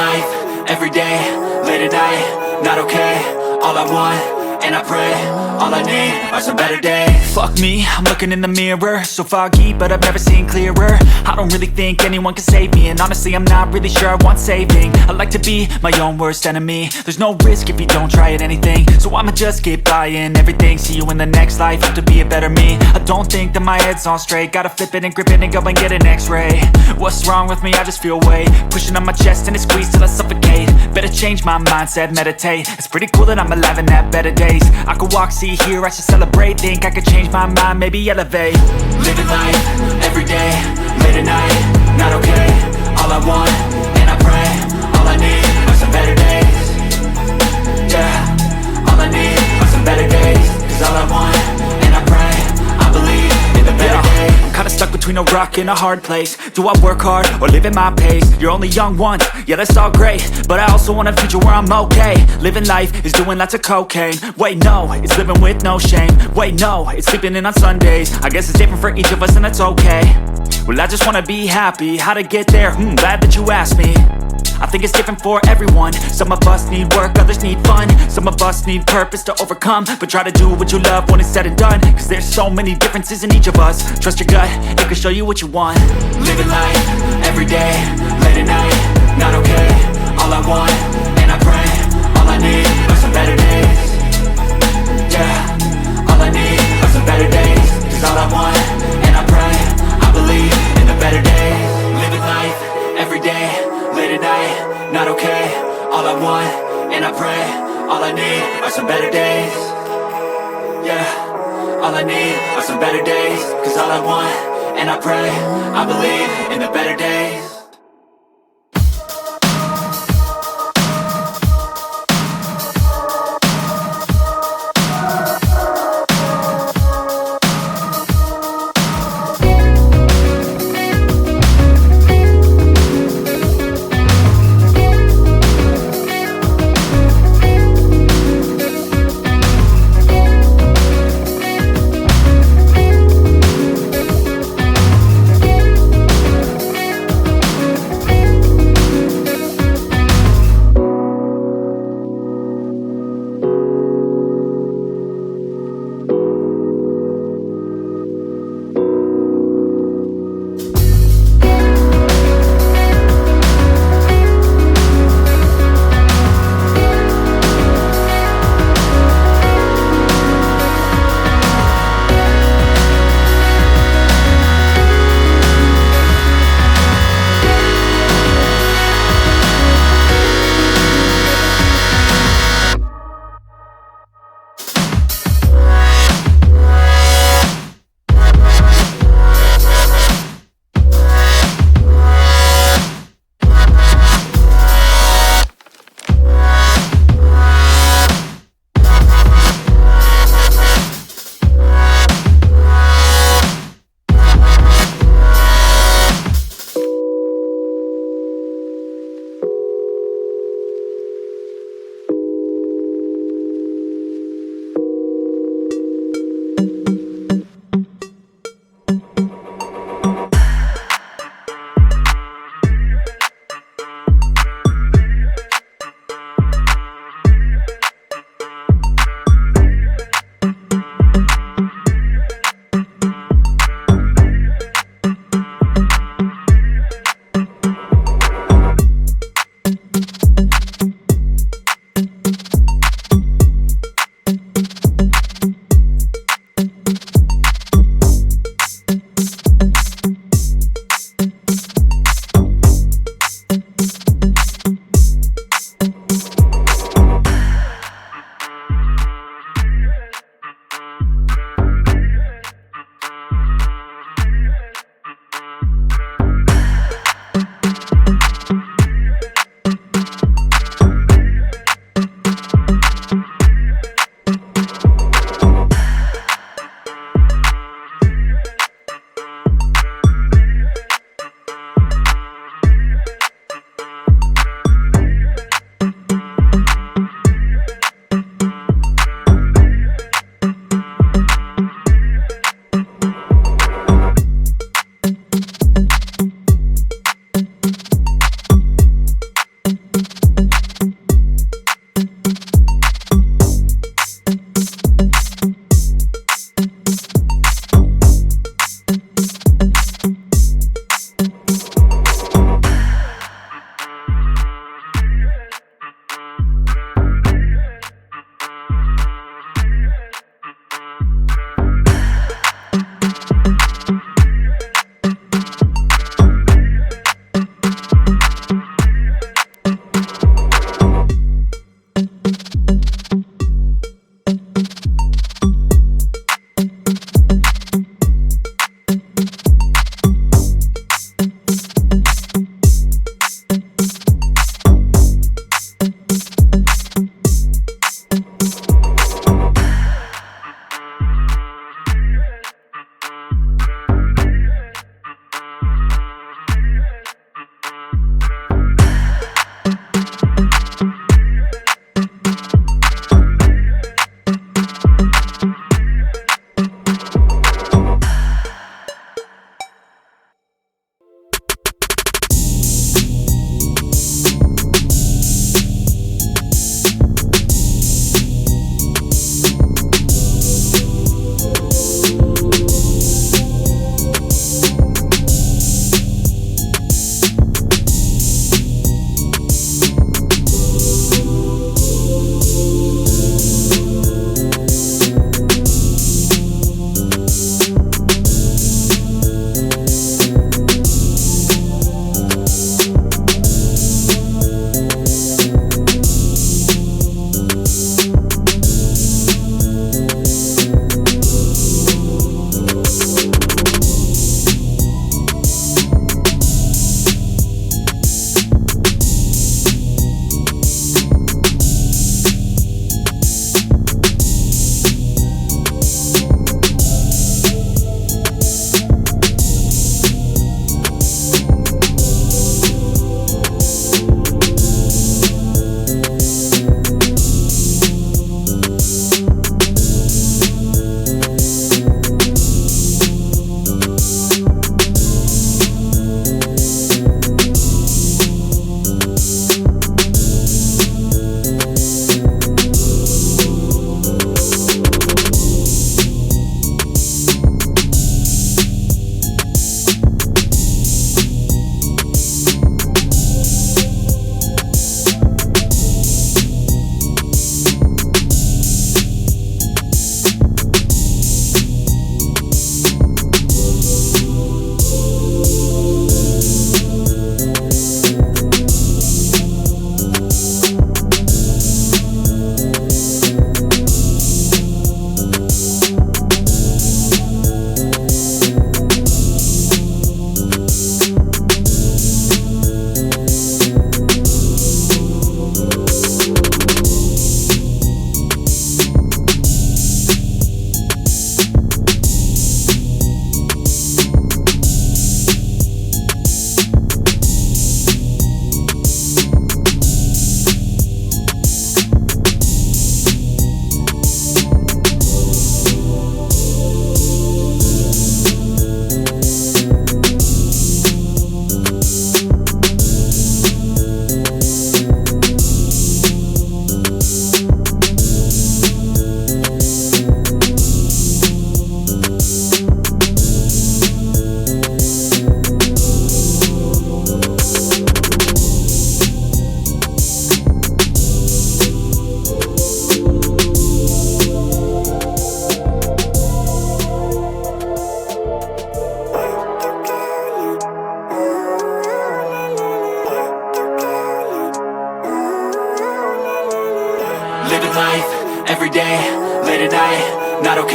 life, everyday, late at night, not okay. All I want, and I pray, all I need are some better days. Fuck me, I'm looking in the mirror, so foggy, but I've never seen clearer. I don't really think anyone can save me, and honestly I'm not really sure I want saving. I like to be my own worst enemy. There's no risk if you don't try at anything, so I'ma just keep buying everything. See you in the next life, hope to be a better me. I don't think that my head's on straight, gotta flip it and grip it and go and get an x-ray. What's wrong with me? I just feel weight pushing on my chest and it squeezes till I suffocate. Better change my mindset, meditate. It's pretty cool that I'm alive and have better days. I could walk, see, hear, I should celebrate. Think I could change my mind, maybe elevate. Living life, everyday, late at night, not okay. All I want, and I pray, all I need are some better days. Yeah, all I need are some better days. Cause all I want, and I pray, I believe in the better days. I'm kinda stuck between a rock and a hard place. Do I work hard or live at my pace? You're only young once, yeah that's all great, but I also want a future where I'm okay. Living life is doing lots of cocaine. Wait no, it's living with no shame. Wait no, it's sleeping in on Sundays. I guess it's different for each of us and that's okay. Well I just wanna be happy, how to get there? Glad that you asked me. I think it's different for everyone. Some of us need work, others need fun. Some of us need purpose to overcome. But try to do what you love when it's said and done. Cause there's so many differences in each of us. Trust your gut, it can show you what you want. Living life, everyday, late at night, not okay. All I want, and I pray, all I need are some better days. Yeah, all I need are some better days. Cause all I want, and I pray, I believe in the better days. Living life, everyday, late at night, not okay. All I want, and I pray, all I need are some better days. Yeah, all I need are some better days. Cause all I want, and I pray, I believe in the better days.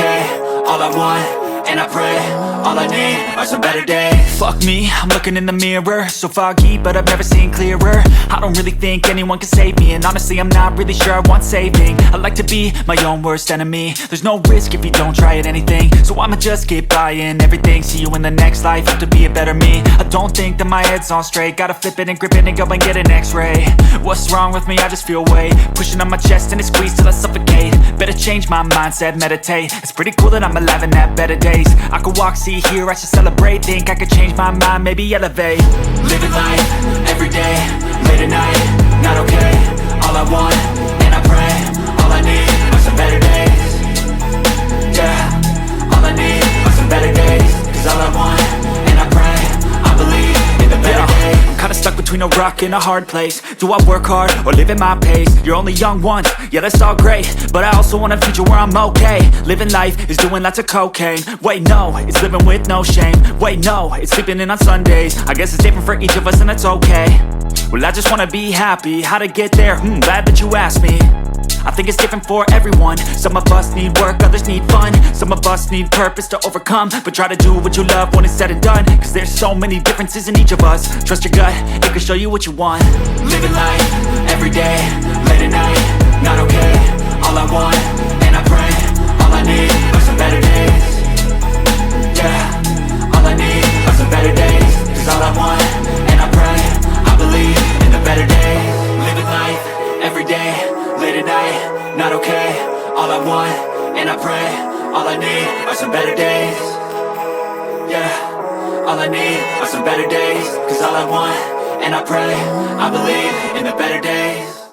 okay. All I want, and I pray, all I need are some better days. Fuck me, I'm looking in the mirror, so foggy, but I've never seen clearer. I don't really think anyone can save me, and honestly I'm not really sure I want saving. I like to be my own worst enemy. There's no risk if you don't try at anything, so I'ma just keep buying everything. See you in the next life, have to be a better me. I don't think that my head's on straight, gotta flip it and grip it and go and get an x-ray. What's wrong with me? I just feel weight pushing on my chest and it squeezes till I suffocate. Better change my mindset, meditate. It's pretty cool that I'm alive and have better days. I could walk, see, hear, I should celebrate. Think I could change my mind, maybe elevate. Living life, every day, late at night, not okay. All I want, and I pray, all I need are some better days. Yeah, all I need are some better days. Cause all I want, and I pray, I believe in the better days. I'm kinda stuck between a rock and a hard place. Do I work hard or live at my pace? You're only young once, yeah that's all great, but I also want a future where I'm okay. Living life is doing lots of cocaine. Wait no, it's living with no shame. Wait no, it's sleeping in on Sundays. I guess it's different for each of us and that's okay. Well I just wanna be happy, how to get there? Glad that you asked me. I think it's different for everyone. Some of us need work, others need fun. Some of us need purpose to overcome. But try to do what you love when it's said and done. Cause there's so many differences in each of us. Trust your gut, it can show you what you want. Living life, every day, late at night, not okay. All I want, and I pray, all I need are some better days. Yeah, all I need are some better days. Cause all I want, and I pray, I believe in the better days. Living life, every day, late at night, not okay. All I want, and I pray, all I need are some better days. Yeah, all I need are some better days. Cause all I want, and I pray, I believe in the better days.